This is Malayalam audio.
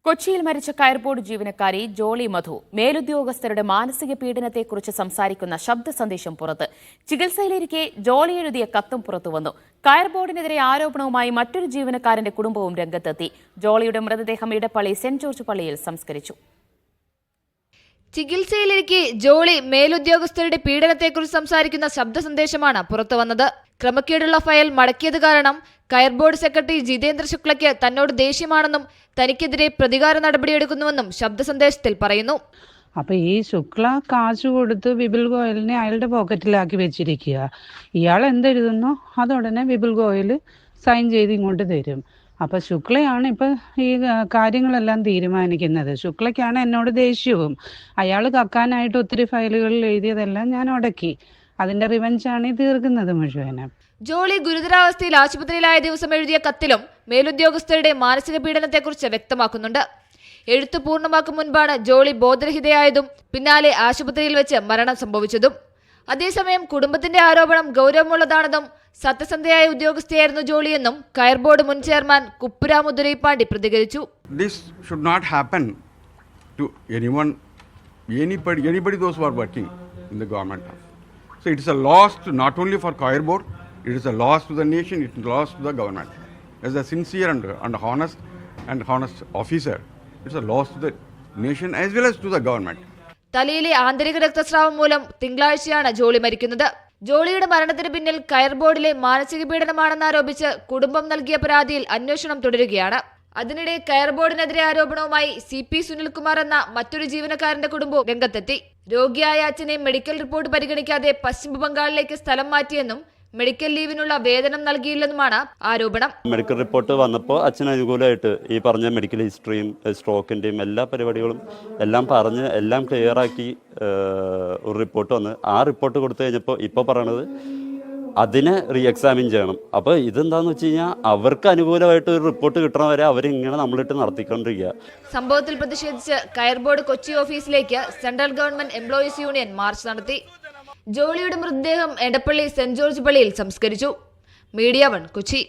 കൊച്ചിയിൽ മരിച്ച കയർബോർഡ് ജീവനക്കാരി ജോളി മധു മേലുദ്യോഗസ്ഥരുടെ മാനസിക പീഡനത്തെക്കുറിച്ച് സംസാരിക്കുന്ന ശബ്ദ സന്ദേശം പുറത്ത്. ചികിത്സയിലിരിക്കെ ജോളി എഴുതിയ കത്തും പുറത്തുവന്നു. കയർബോർഡിനെതിരെ ആരോപണവുമായി മറ്റൊരു ജീവനക്കാരന്റെ കുടുംബവും രംഗത്തെത്തി. ജോളിയുടെ മൃതദേഹം ഇടപ്പള്ളി സെന്റ് ജോർജ് പള്ളിയിൽ സംസ്കരിച്ചു. ചികിത്സയിലിരിക്കെ ജോളി മേലുദ്യോഗസ്ഥരുടെ പീഡനത്തെക്കുറിച്ച് സംസാരിക്കുന്ന ശബ്ദ സന്ദേശമാണ് പുറത്തുവന്നത്. ക്രമക്കേടുള്ള ഫയൽ മടക്കിയത് കാരണം കയർബോർഡ് സെക്രട്ടറി ജിതേന്ദ്ര ശുക്ലയ്ക്ക് തന്നോട് ദേഷ്യമാണെന്നും തനിക്കെതിരെ പ്രതികാര നടപടിയെടുക്കുന്നുവെന്നും ശബ്ദ സന്ദേശത്തിൽ പറയുന്നു. അപ്പൊ ഈ ശുക്ല കാശ് കൊടുത്ത് വിപുൽ ഗോയലിനെ അയാളുടെ പോക്കറ്റിലാക്കി വെച്ചിരിക്കുക. ഇയാൾ എന്തെഴുതുന്നോ അതുടനെ വിപുൽ ഗോയൽ സൈൻ ചെയ്ത് ഇങ്ങോട്ട് തരും. അപ്പൊ ശുക്ലയാണ് ഇപ്പൊ ഈ കാര്യങ്ങളെല്ലാം തീരുമാനിക്കുന്നത്. ശുക്ലയ്ക്കാണ് എന്നോട് ദേഷ്യവും. അയാൾ കക്കാനായിട്ട് ഒത്തിരി ഫയലുകളിൽ എഴുതിയതെല്ലാം ഞാൻ ഉടക്കി. അതിന്റെ റിവഞ്ചാണ് ഈ തീർക്കുന്നത് മുഴുവനും. ജോളി ഗുരുതരാവസ്ഥയിൽ ആശുപത്രിയിലായ ദിവസം എഴുതിയ കത്തിലും മേലുദ്യോഗസ്ഥരുടെ മാനസിക പീഡനത്തെക്കുറിച്ച് വ്യക്തമാക്കുന്നുണ്ട്. എഴുത്ത് പൂർണ്ണമാക്കും മുൻപാണ് ജോളി ബോധരഹിതയായതും പിന്നാലെ ആശുപത്രിയിൽ വെച്ച് മരണം സംഭവിച്ചതും. അതേസമയം കുടുംബത്തിന്റെ ആരോപണം ഗൗരവമുള്ളതാണെന്നും സത്യസന്ധയായ ഉദ്യോഗസ്ഥയായിരുന്നു ജോളിയെന്നും കയർബോർഡ് മുൻ ചെയർമാൻ കുപ്പുരാമുദ്ദുരൈപ്പാണ്ടി പ്രതികരിച്ചു. This should not happen to anyone, anybody those who are working in the government. So it is a loss to not only for Kayar Board, it is a loss to the nation, it is a loss to the government. As a sincere and honest officer, it is a loss to the nation as well as to the government. തലയിലെ ആന്തരിക രക്തസ്രാവം മൂലം തിങ്കളാഴ്ചയാണ് ജോളി മരിക്കുന്നത്. ജോളിയുടെ മരണത്തിന് പിന്നിൽ കയർബോർഡിലെ മാനസിക പീഡനമാണെന്നാരോപിച്ച് കുടുംബം നൽകിയ പരാതിയിൽ അന്വേഷണം തുടരുകയാണ്. അതിനിടെ കയർബോർഡിനെതിരെ ആരോപണവുമായി CP സുനിൽകുമാർ എന്ന മറ്റൊരു ജീവനക്കാരന്റെ കുടുംബവും രംഗത്തെത്തി. രോഗിയായ അച്ഛനെ മെഡിക്കൽ റിപ്പോർട്ട് പരിഗണിക്കാതെ പശ്ചിമ ബംഗാളിലേക്ക് സ്ഥലം മാറ്റിയെന്നും മെഡിക്കൽ ലീവിനുള്ള വേതനം നൽകിയില്ലെന്നുമാണ് ആരോപണം. മെഡിക്കൽ റിപ്പോർട്ട് വന്നപ്പോൾ അച്ഛന് അനുകൂലമായിട്ട് ഈ പറഞ്ഞ മെഡിക്കൽ ഹിസ്റ്ററിയും സ്ട്രോക്കിൻ്റെയും എല്ലാ പരിപാടികളും എല്ലാം പറഞ്ഞ് എല്ലാം ക്ലിയറാക്കി ഒരു റിപ്പോർട്ട് വന്ന് ആ റിപ്പോർട്ട് കൊടുത്തു കഴിഞ്ഞപ്പോൾ ഇപ്പോൾ പറയണത് അതിനെ റീ എക്സാമിൻ ചെയ്യണം. അപ്പോൾ ഇതെന്താണെന്ന് വെച്ച് കഴിഞ്ഞാൽ അവർക്ക് അനുകൂലമായിട്ട് ഒരു റിപ്പോർട്ട് കിട്ടണ വരെ അവരിങ്ങനെ നമ്മളിട്ട് നടത്തിക്കൊണ്ടിരിക്കുക. സംഭവത്തിൽ പ്രതിഷേധിച്ച് കയർബോർഡ് കൊച്ചി ഓഫീസിലേക്ക് central government employees union March നടത്തി. ജോളിയുടെ മൃതദേഹം എടപ്പള്ളി സെന്റ് ജോർജ് പള്ളിയിൽ സംസ്കരിച്ചു. മീഡിയ 1 കൊച്ചി.